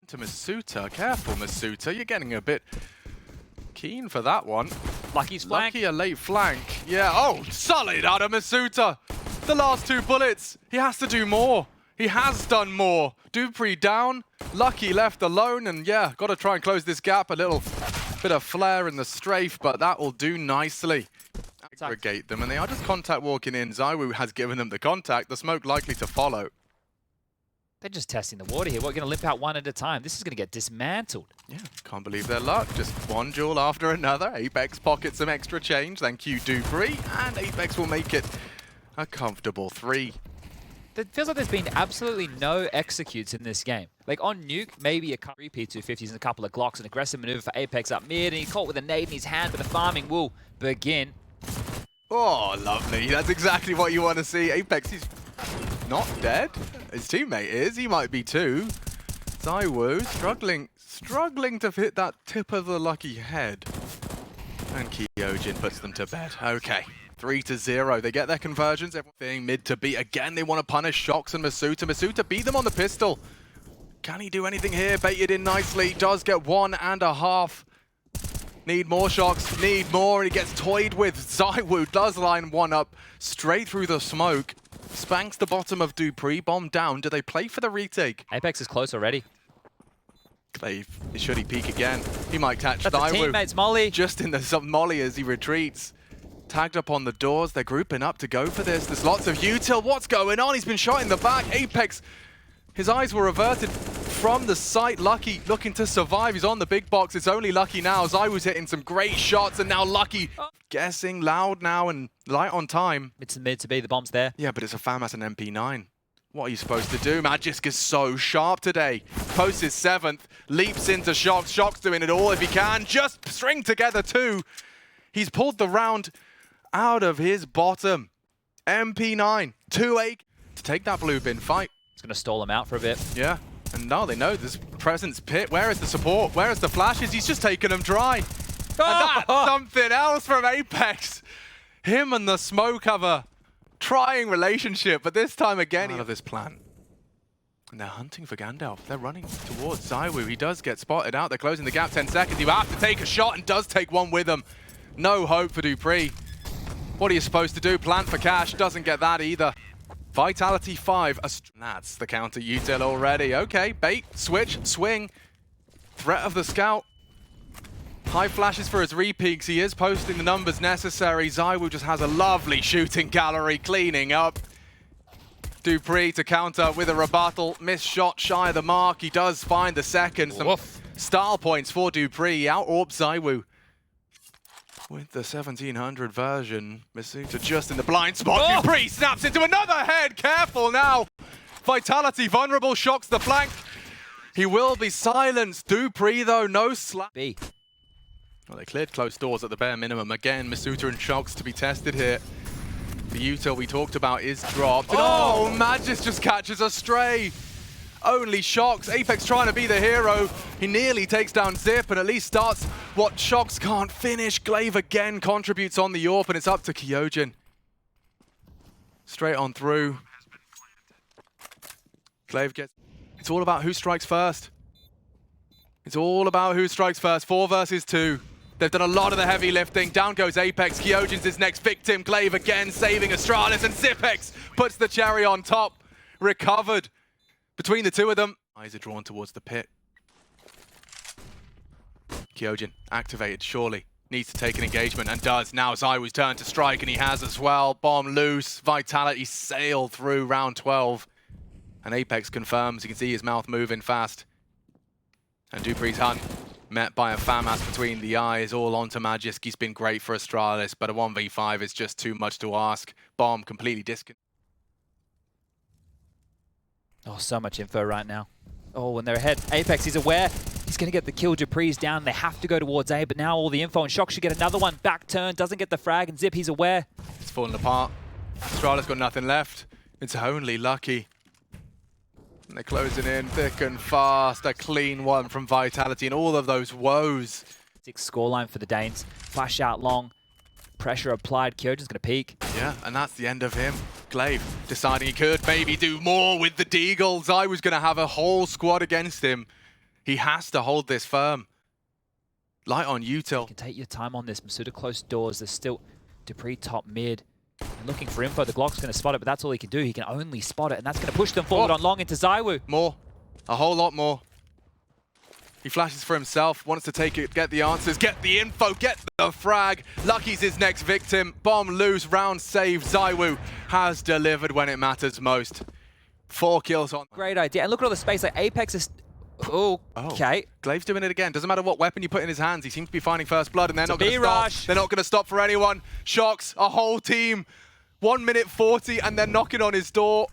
To misutaaa, careful misutaaa, you're getting a bit keen for that one. Lucky's flank. Lucky a late flank. Yeah, oh, solid out of misutaaa. The last 2 bullets, he has to do more. He has done more. Dupree down, Lucky left alone, and yeah, got to try and close this gap. A little bit of flare in the strafe, but that will do nicely. Aggregate them, and they are just contact walking in. ZywOo has given them the contact, the smoke likely to follow. They're just testing the water here. We're going to limp out one at a time. This is going to get dismantled. Yeah, can't believe their luck. Just one duel after another. Apex pockets some extra change. Thank you, Dupree. And Apex will make it a comfortable 3. It feels like there's been absolutely no executes in this game. Like on Nuke, maybe a couple of P250s and a couple of Glocks, an aggressive maneuver for Apex up mid, and he caught with a nade in his hand, but the farming will begin. Oh, lovely. That's exactly what you want to see. Apex, he's not dead. His teammate is. He might be too. ZywOo struggling to hit that tip of the lucky head. And Kyojin puts them to bed. Okay. 3-0. They get their conversions. Everything mid to B. Again, they want to punish Shox and misutaaa. misutaaa beat them on the pistol. Can he do anything here? Baited in nicely. Does get 1.5. Need more Shox. Need more. And he gets toyed with. ZywOo does line one up straight through the smoke. Spanks the bottom of Dupree. Bomb down. Do they play for the retake? Apex is close already. Clave, should he peek again? He might catch That's ZywOo. teammates, Molly. Just in the molly as he retreats. Tagged up on the doors. They're grouping up to go for this. There's lots of util. What's going on? He's been shot in the back. Apex, his eyes were reverted from the sight. Lucky looking to survive. He's on the big box. It's only Lucky now. ZywOo's hitting some great shots, and now Lucky guessing loud now and light on time. It's mid to B. The bomb's there. Yeah, but it's a FAMAS and MP9. What are you supposed to do? Magisk is so sharp today. Posts his 7th, leaps into Shox. Shox doing it all if he can. Just string together 2. He's pulled the round out of his bottom. MP9, 2-8 to take that blue bin fight. It's going to stall him out for a bit. Yeah, and now they know there's presence pit. Where is the support? Where is the flashes? He's just taking them dry. And that's something else from Apex. Him and the smoke have a trying relationship, but this time again, out of this plan. And they're hunting for Gandalf. They're running towards ZywOo. He does get spotted out. They're closing the gap 10 seconds. He will have to take a shot and does take one with him. No hope for Dupree. What are you supposed to do? Plant for cash. Doesn't get that either. Vitality 5. That's the counter util already. Okay, bait, switch, swing. Threat of the scout. High flashes for his repeaks. He is posting the numbers necessary. ZywOo just has a lovely shooting gallery cleaning up. Dupree to counter with a rebuttal. Missed shot shy of the mark. He does find the second. Some style points for Dupree. He out-orbs ZywOo. With the 1700 version, misutaaa just in the blind spot. Dupree snaps into another head. Careful now. Vitality vulnerable, Shox the flank. He will be silenced. Dupree though, no slap. B. Well, they cleared close doors at the bare minimum. Again, misutaaa and Shox to be tested here. The util we talked about is dropped. And Magisk just catches a stray. Only Shox. Apex trying to be the hero. He nearly takes down Zip and at least starts what Shox can't finish. Glaive again contributes on the AWP, and it's up to Kyojin. Straight on through. Glaive gets... It's all about who strikes first. It's all about who strikes first. 4 versus 2. They've done a lot of the heavy lifting. Down goes Apex. Kyojin's his next victim. Glaive again saving Astralis, and ZywOo puts the cherry on top. Recovered. Between the two of them, eyes are drawn towards the pit. Kyojin activated, surely. Needs to take an engagement and does. Now ZywOo's turn to strike, and he has as well. Bomb loose. Vitality sailed through round 12. And Apex confirms. You can see his mouth moving fast. And Dupree's hunt met by a FAMAS between the eyes, all onto Magisk. He's been great for Astralis, but a 1v5 is just too much to ask. Bomb completely disconnected. Oh, so much info right now. Oh, and they're ahead. Apex, he's aware. He's going to get the kill. Dupree's down. They have to go towards A, but now all the info. And Shox should get another one. Back turn. Doesn't get the frag. And Zip, he's aware. It's falling apart. Astralis got nothing left. It's only Lucky. And they're closing in thick and fast. A clean one from Vitality and all of those woes. 6 scoreline for the Danes. Flash out long. Pressure applied. Kyojin's going to peek. Yeah, and that's the end of him. Glaive deciding he could maybe do more with the Deagle. ZywOo's going to have a whole squad against him. He has to hold this firm. Light on Util. You can take your time on this. misutaaa close doors. There's still Dupree top mid. And looking for info. The Glock's going to spot it, but that's all he can do. He can only spot it, and that's going to push them forward on long into ZywOo. More. A whole lot more. He flashes for himself, wants to take it, get the answers, get the info, get the frag. Lucky's his next victim. Bomb loose, round save. ZywOo has delivered when it matters most. 4 kills on. Great idea. And look at all the space. Like Apex is... Oh, okay. Glaive's doing it again. Doesn't matter what weapon you put in his hands. He seems to be finding first blood, and they're not going to stop. They're not going to stop for anyone. Shocks a whole team. 1 minute 40, and they're knocking on his door.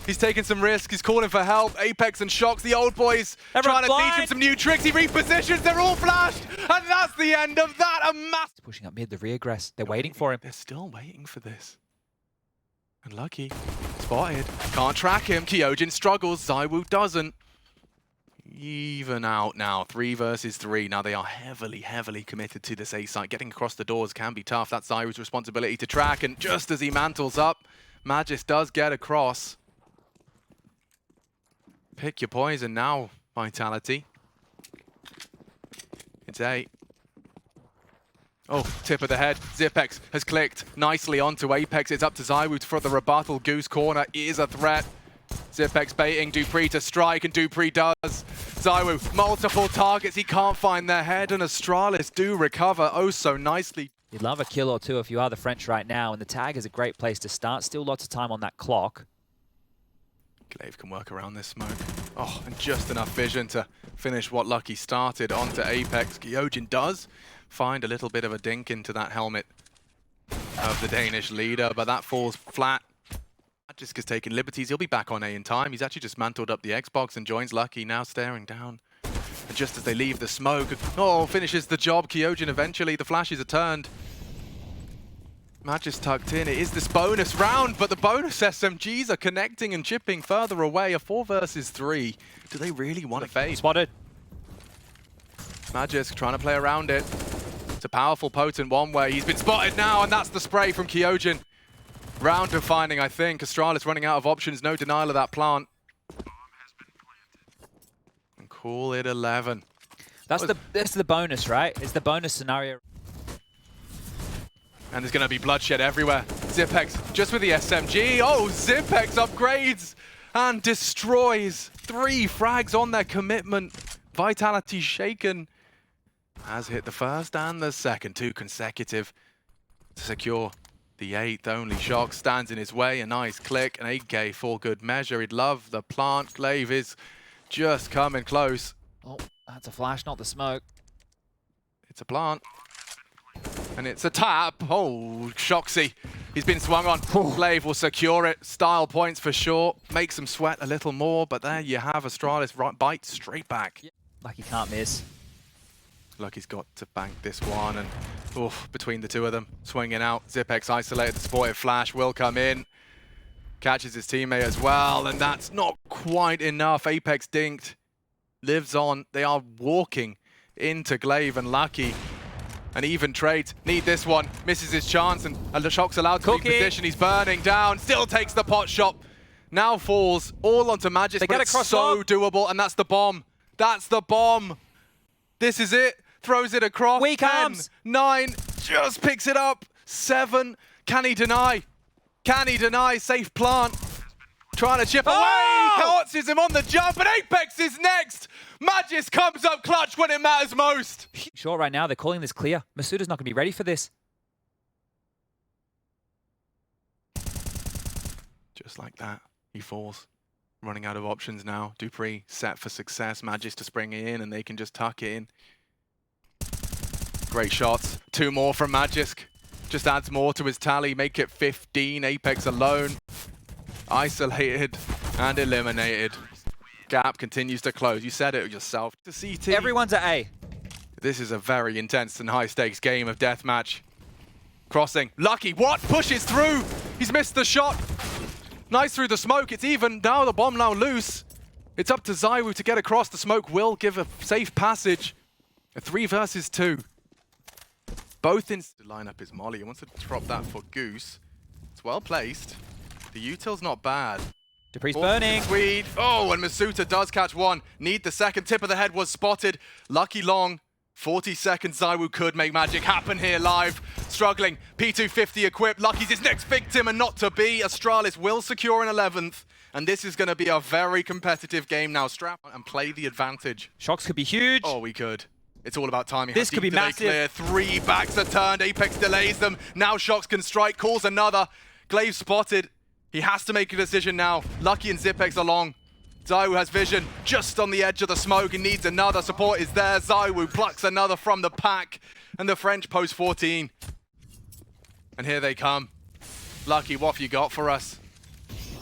He's taking some risks. He's calling for help. Apex and Shocks, the old boys, trying to teach him some new tricks. He repositions. They're all flashed, and that's the end of that. A mass. Pushing up mid, the regress. They're waiting for him. They're still waiting for this. And Lucky, spotted. Can't track him. Kyojin struggles. ZywOo doesn't. Even out now. 3 versus 3. Now they are heavily, heavily committed to this A site. Getting across the doors can be tough. That's ZywOo's responsibility to track. And just as he mantles up, Magisk does get across. Pick your poison now, Vitality. It's 8. Oh, tip of the head. Zipex has clicked nicely onto Apex. It's up to ZywOo for the rebuttal. Goose Corner is a threat. Zipex baiting Dupree to strike, and Dupree does. ZywOo, multiple targets. He can't find their head, and Astralis do recover oh so nicely. You'd love a kill or two if you are the French right now, and the tag is a great place to start. Still lots of time on that clock. Glaive can work around this smoke. Oh, and just enough vision to finish what Lucky started onto Apex. Kyojin does find a little bit of a dink into that helmet of the Danish leader, but that falls flat. Magisk is taking liberties. He'll be back on A in time. He's actually just mantled up the Xbox and joins Lucky, now staring down. And just as they leave the smoke, finishes the job. Kyojin eventually, the flashes are turned. Magisk tucked in. It is this bonus round, but the bonus SMGs are connecting and chipping further away. A 4 versus 3. Do they really want to fade? Spotted. Magisk trying to play around it. It's a powerful, potent one-way. He's been spotted now, and that's the spray from Kyojin. Round defining, I think. Astralis running out of options. No denial of that plant. And call it 11. That's the bonus, right? It's the bonus scenario. And there's going to be bloodshed everywhere. Zipex just with the SMG. Oh, Zipex upgrades and destroys 3 frags on their commitment. Vitality shaken. Has hit the first and the second. 2 consecutive to secure the 8th. Only Shock stands in his way. A nice click. An 8K for good measure. He'd love the plant. Glaive is just coming close. Oh, that's a flash, not the smoke. It's a plant. And it's a tap. Oh, Shoxy. He's been swung on. Glaive will secure it. Style points for sure. Makes him sweat a little more. But there you have Astralis right, bite straight back. Lucky can't miss. Lucky's got to bank this one. And between the two of them, swinging out. Zipex isolated. The supportive flash will come in. Catches his teammate as well. And that's not quite enough. Apex dinked. Lives on. They are walking into Glaive and Lucky. And even trades need this one. Misses his chance, and the Shock's allowed to reposition. He's burning down. Still takes the pot shot. Now falls all onto Magisk. But it's so doable, and that's the bomb. That's the bomb. This is it. Throws it across. 10, 9, just picks it up. 7. Can he deny? Can he deny? Safe plant. Trying to chip away. Catches him on the jump, and Apex is next. Magisk comes up clutch when it matters most. Sure, right now they're calling this clear. Misuta's not going to be ready for this. Just like that, he falls. Running out of options now. Dupree set for success. Magisk to spring in, and they can just tuck it in. Great shots. 2 more from Magisk. Just adds more to his tally. Make it 15. Apex alone. Isolated and eliminated. Gap continues to close. You said it yourself. To CT. Everyone's at A. This is a very intense and high-stakes game of deathmatch. Crossing. Lucky. What? Pushes through. He's missed the shot. Nice through the smoke. It's even. Now the bomb now loose. It's up to ZywOo to get across. The smoke will give a safe passage. A 3 versus 2. Both in. The lineup is Molly. He wants to drop that for Goose. It's well placed. The util's not bad. Dupree's burning. Sweet. Oh, and misutaaa does catch one. Need the second. Tip of the head was spotted. Lucky long. 40 seconds. ZywOo could make magic happen here live. Struggling. P250 equipped. Lucky's his next victim and not to be. Astralis will secure an 11th. And this is going to be a very competitive game now. Strap and play the advantage. Shocks could be huge. Oh, we could. It's all about timing. This could be massive. Clear? 3 backs are turned. Apex delays them. Now Shocks can strike. Calls another. Glaive spotted. He has to make a decision now. Lucky and Zipex along. ZywOo has vision just on the edge of the smoke. He needs another. Support is there. ZywOo plucks another from the pack. And the French post 14. And here they come. Lucky, what have you got for us?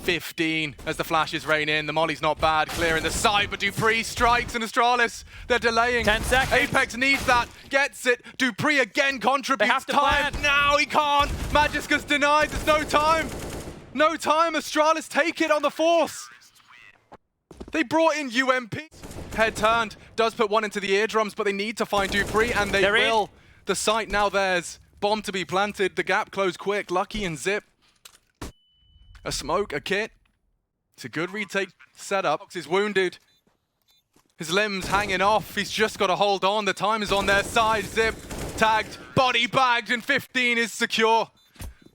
15 as the flashes rain in. The molly's not bad. Clearing the side, but Dupree strikes and Astralis. They're delaying. 10 seconds. Apex needs that. Gets it. Dupree again contributes. They have to time. plan. Now he can't. Magisk is denied. There's no time. No time. Astralis take it on the force. They brought in UMP. Head turned. Does put one into the eardrums, but they need to find Dupree, and they will. In. The site now theirs. Bomb to be planted. The gap closed quick. Lucky and Zip. A smoke, a kit. It's a good retake setup. He's wounded. His limbs hanging off. He's just got to hold on. The time is on their side. Zip tagged, body bagged, and 15 is secure.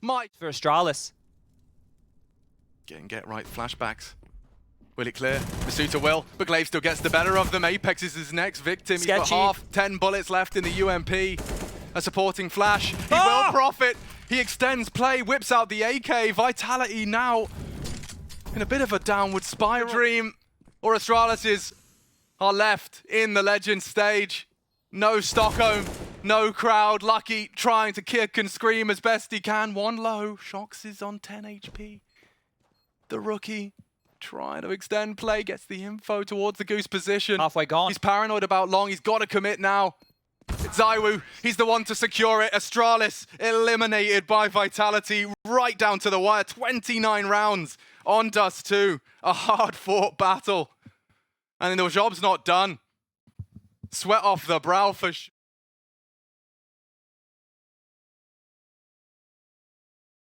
Mike For Astralis. Get right. Flashbacks. Will it clear? misutaaa will, but Glaive still gets the better of them. Apex is his next victim. Sketchy. He's got half 10 bullets left in the UMP. A supporting flash. He will profit. He extends play, whips out the AK. Vitality now in a bit of a downward spiral. Dream or Astralis are left in the legend stage. No Stockholm, no crowd. Lucky trying to kick and scream as best he can. One low. Shocks is on 10 HP. The rookie trying to extend play, gets the info towards the goose position. Halfway gone. He's paranoid about long. He's got to commit now. It's ZywOo. He's the one to secure it. Astralis eliminated by Vitality right down to the wire. 29 rounds on Dust2. A hard-fought battle. And the job's not done. Sweat off the brow for